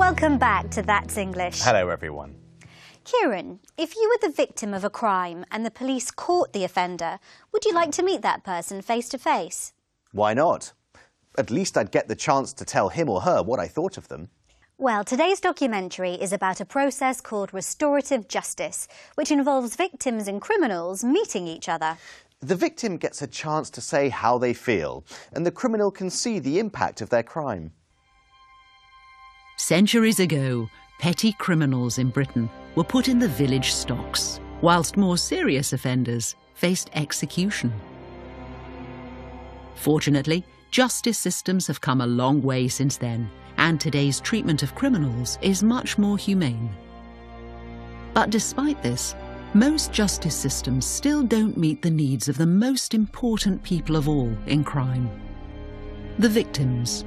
Welcome back to That's English. Hello everyone. Kieran, if you were the victim of a crime and the police caught the offender, would you like to meet that person face to face? Why not? At least I'd get the chance to tell him or her what I thought of them. Well, today's documentary is about a process called restorative justice, which involves victims and criminals meeting each other. The victim gets a chance to say how they feel, and the criminal can see the impact of their crime. Centuries ago, petty criminals in Britain were put in the village stocks, whilst more serious offenders faced execution. Fortunately, justice systems have come a long way since then, and today's treatment of criminals is much more humane. But despite this, most justice systems still don't meet the needs of the most important people of all in crime: the victims.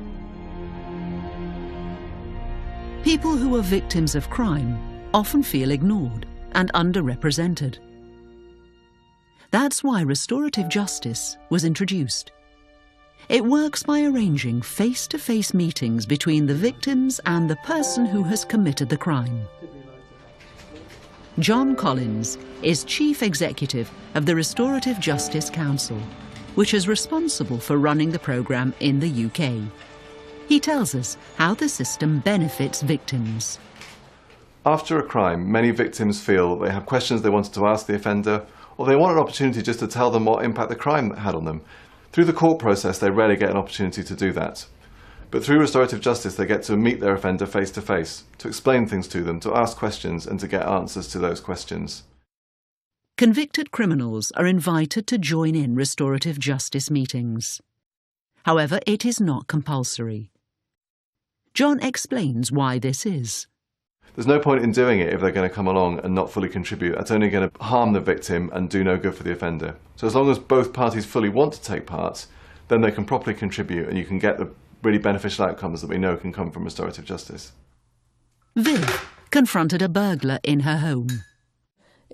People who are victims of crime often feel ignored and underrepresented. That's why restorative justice was introduced. It works by arranging face-to-face meetings between the victims and the person who has committed the crime. John Collins is Chief Executive of the Restorative Justice Council, which is responsible for running the programme in the UK. He tells us how the system benefits victims. After a crime, many victims feel they have questions they wanted to ask the offender, or they want an opportunity just to tell them what impact the crime had on them. Through the court process, they rarely get an opportunity to do that. But through restorative justice, they get to meet their offender face to face, to explain things to them, to ask questions and to get answers to those questions. Convicted criminals are invited to join in restorative justice meetings. However, it is not compulsory. John explains why this is. There's no point in doing it if they're going to come along and not fully contribute. That's only going to harm the victim and do no good for the offender. So as long as both parties fully want to take part, then they can properly contribute and you can get the really beneficial outcomes that we know can come from restorative justice. Viv confronted a burglar in her home.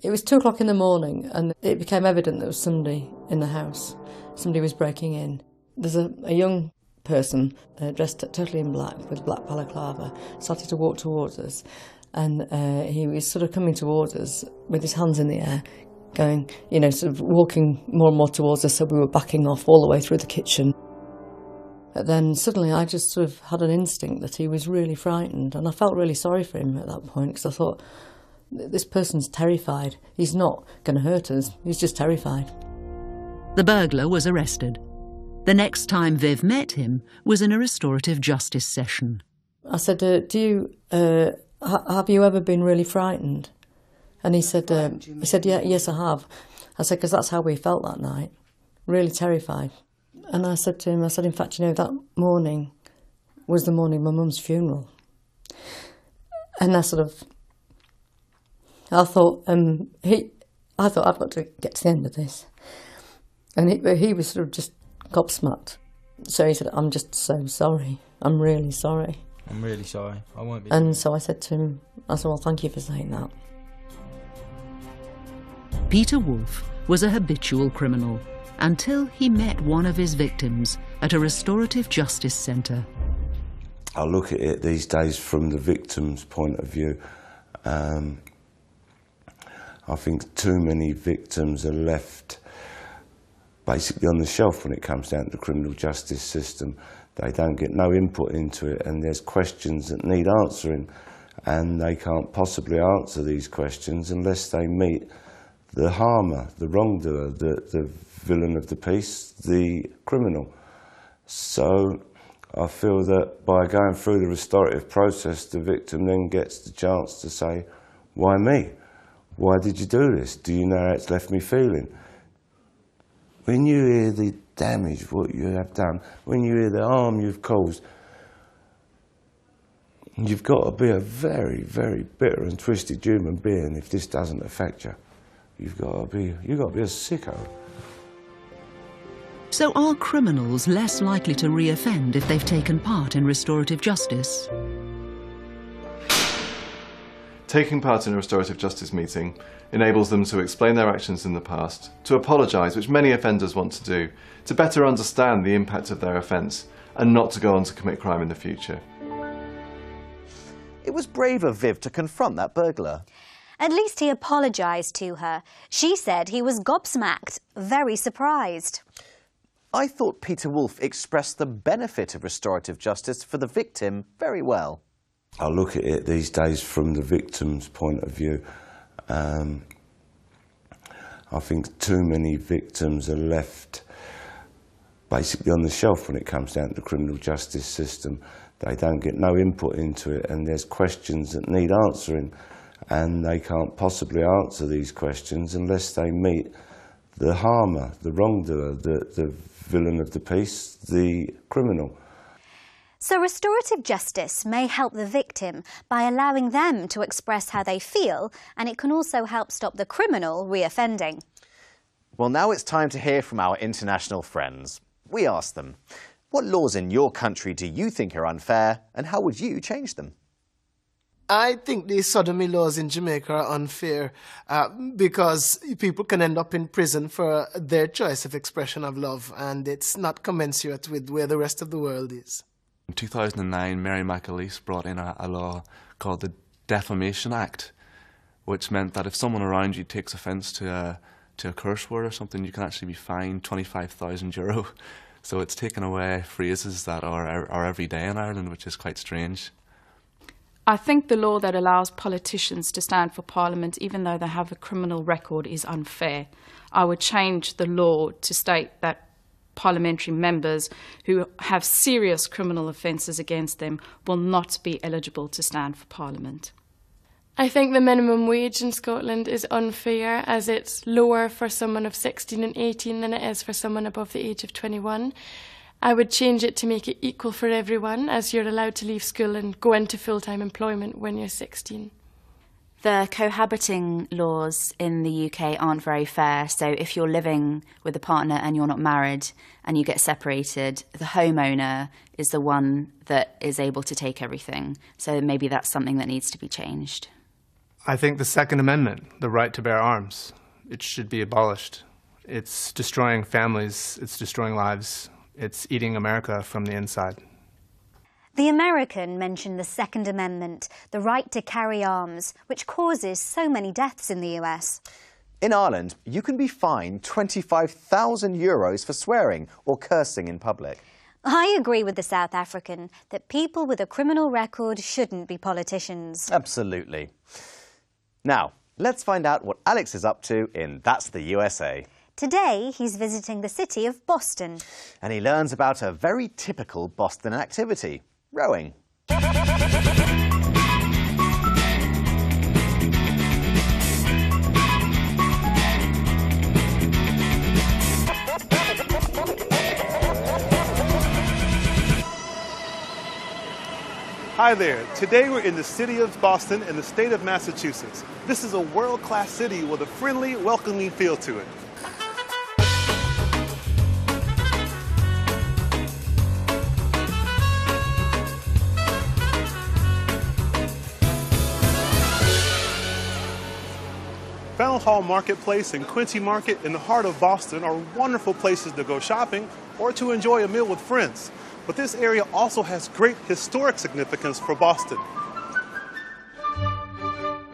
It was 2 o'clock in the morning and it became evident there was somebody in the house. Somebody was breaking in. There's a young person dressed totally in black with black balaclava started to walk towards us, and he was sort of coming towards us with his hands in the air, going, sort of walking more and more towards us, so we were backing off all the way through the kitchen. But then suddenly I just sort of had an instinct that he was really frightened, and I felt really sorry for him at that point, because I thought, this person's terrified. He's not going to hurt us, he's just terrified. The burglar was arrested. The next time Viv met him was in a restorative justice session. I said, have you ever been really frightened? And he said, yeah, yes, I have. I said, because that's how we felt that night, really terrified. And I said to him, in fact, that morning was the morning of my mum's funeral. And I thought, I've got to get to the end of this. And he was sort of just gobsmacked. So he said, I'm just so sorry. I'm really sorry. I'm really sorry. I won't be. And so I said to him, well, thank you for saying that. Peter Wolfe was a habitual criminal until he met one of his victims at a restorative justice centre. I look at it these days from the victim's point of view. I think too many victims are left basically on the shelf when it comes down to the criminal justice system. They don't get no input into it, and there's questions that need answering, and they can't possibly answer these questions unless they meet the harmer, the wrongdoer, the villain of the piece, the criminal. So I feel that by going through the restorative process, the victim then gets the chance to say, why me? Why did you do this? Do you know how it's left me feeling? When you hear the damage, what you have done, when you hear the harm you've caused, you've got to be a very, very bitter and twisted human being if this doesn't affect you. You've got to be a sicko. So are criminals less likely to re-offend if they've taken part in restorative justice? Taking part in a restorative justice meeting enables them to explain their actions in the past, to apologise, which many offenders want to do, to better understand the impact of their offence, and not to go on to commit crime in the future. It was brave of Viv to confront that burglar. At least he apologised to her. She said he was gobsmacked, very surprised. I thought Peter Wolf expressed the benefit of restorative justice for the victim very well. I look at it these days from the victim's point of view. I think too many victims are left basically on the shelf when it comes down to the criminal justice system. They don't get no input into it, and there's questions that need answering, and they can't possibly answer these questions unless they meet the harmer, the wrongdoer, the villain of the piece, the criminal. So restorative justice may help the victim by allowing them to express how they feel, and it can also help stop the criminal reoffending. Well, now it's time to hear from our international friends. We asked them, what laws in your country do you think are unfair, and how would you change them? I think the sodomy laws in Jamaica are unfair because people can end up in prison for their choice of expression of love, and it's not commensurate with where the rest of the world is. In 2009, Mary McAleese brought in a law called the Defamation Act, which meant that if someone around you takes offence to a curse word or something, you can actually be fined €25,000. So it's taken away phrases that are every day in Ireland, which is quite strange. I think the law that allows politicians to stand for Parliament, even though they have a criminal record, is unfair. I would change the law to state that parliamentary members who have serious criminal offences against them will not be eligible to stand for Parliament. I think the minimum wage in Scotland is unfair, as it's lower for someone of 16 and 18 than it is for someone above the age of 21. I would change it to make it equal for everyone, as you're allowed to leave school and go into full-time employment when you're 16. The cohabiting laws in the UK aren't very fair, so if you're living with a partner and you're not married and you get separated, the homeowner is the one that is able to take everything. So maybe that's something that needs to be changed. I think the Second Amendment, the right to bear arms, it should be abolished. It's destroying families, it's destroying lives, it's eating America from the inside. The American mentioned the Second Amendment, the right to carry arms, which causes so many deaths in the US. In Ireland, you can be fined €25,000 for swearing or cursing in public. I agree with the South African that people with a criminal record shouldn't be politicians. Absolutely. Now, let's find out what Alex is up to in That's the USA. Today, he's visiting the city of Boston. And he learns about a very typical Boston activity. Rowing. Hi there. Today we're in the city of Boston in the state of Massachusetts. This is a world-class city with a friendly, welcoming feel to it. Fountain Hall Marketplace and Quincy Market in the heart of Boston are wonderful places to go shopping or to enjoy a meal with friends. But this area also has great historic significance for Boston.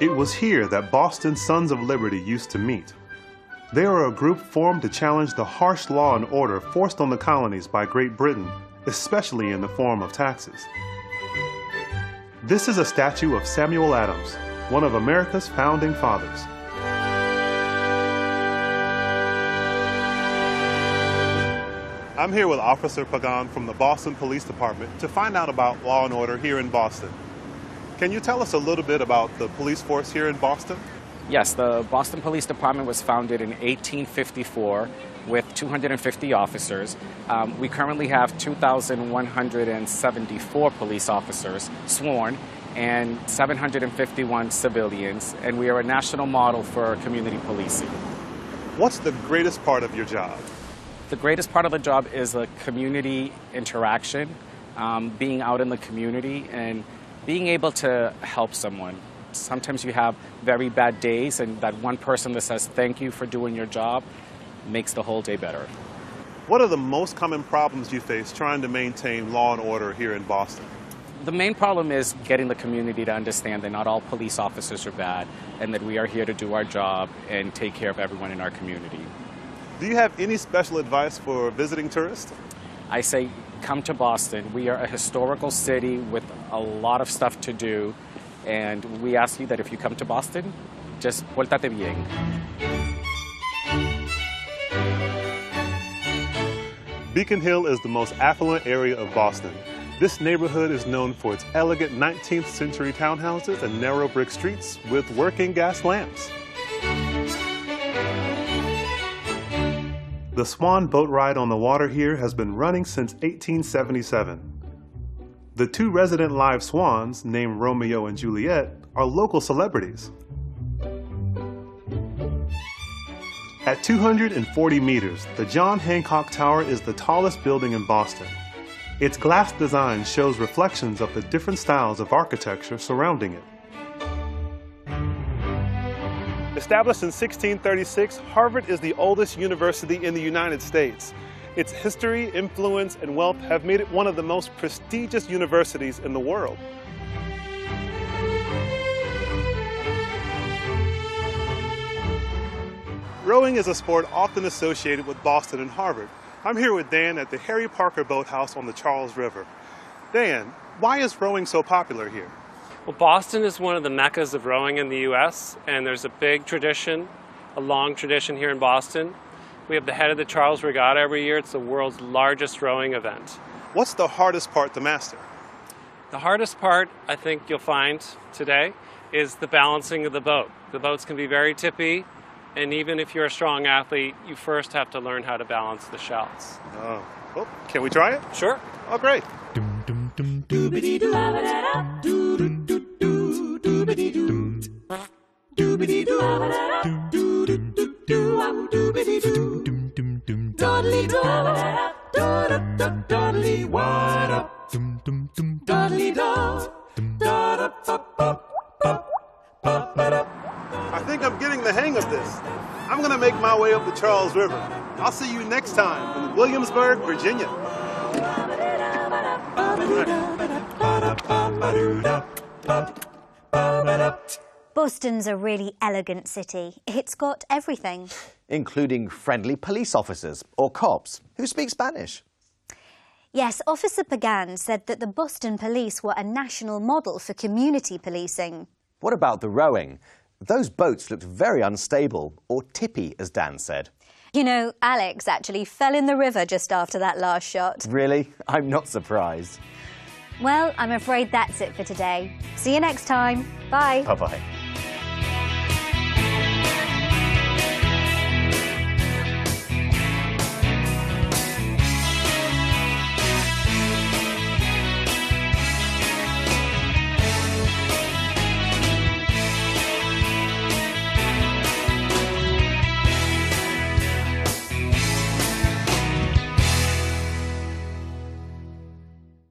It was here that Boston's Sons of Liberty used to meet. They are a group formed to challenge the harsh law and order forced on the colonies by Great Britain, especially in the form of taxes. This is a statue of Samuel Adams, one of America's founding fathers. I'm here with Officer Pagan from the Boston Police Department to find out about law and order here in Boston. Can you tell us a little bit about the police force here in Boston? Yes, the Boston Police Department was founded in 1854 with 250 officers. We currently have 2,174 police officers sworn and 751 civilians, and we are a national model for community policing. What's the greatest part of your job? The greatest part of the job is the community interaction, being out in the community and being able to help someone. Sometimes you have very bad days, and that one person that says thank you for doing your job makes the whole day better. What are the most common problems you face trying to maintain law and order here in Boston? The main problem is getting the community to understand that not all police officers are bad and that we are here to do our job and take care of everyone in our community. Do you have any special advice for visiting tourists? I say come to Boston. We are a historical city with a lot of stuff to do, and we ask you that if you come to Boston, just pórtate bien. Beacon Hill is the most affluent area of Boston. This neighborhood is known for its elegant 19th century townhouses and narrow brick streets with working gas lamps. The Swan boat ride on the water here has been running since 1877. The two resident live swans, named Romeo and Juliet, are local celebrities. At 240 meters, the John Hancock Tower is the tallest building in Boston. Its glass design shows reflections of the different styles of architecture surrounding it. Established in 1636, Harvard is the oldest university in the United States. Its history, influence, and wealth have made it one of the most prestigious universities in the world. Rowing is a sport often associated with Boston and Harvard. I'm here with Dan at the Harry Parker Boathouse on the Charles River. Dan, why is rowing so popular here? Well, Boston is one of the meccas of rowing in the U.S., and there's a big tradition, a long tradition here in Boston. We have the Head of the Charles Regatta every year. It's the world's largest rowing event. What's the hardest part to master? The hardest part, I think you'll find today, is the balancing of the boat. The boats can be very tippy, and even if you're a strong athlete, you first have to learn how to balance the shells. Oh, can we try it? Sure. Oh, great. I think I'm getting the hang of this. I'm going to make my way up the Charles River. I'll see you next time in Williamsburg, Virginia. Boston's a really elegant city. It's got everything. Including friendly police officers or cops who speak Spanish. Yes, Officer Pagan said that the Boston police were a national model for community policing. What about the rowing? Those boats looked very unstable, or tippy, as Dan said. You know, Alex actually fell in the river just after that last shot. Really? I'm not surprised. Well, I'm afraid that's it for today. See you next time. Bye. Bye-bye.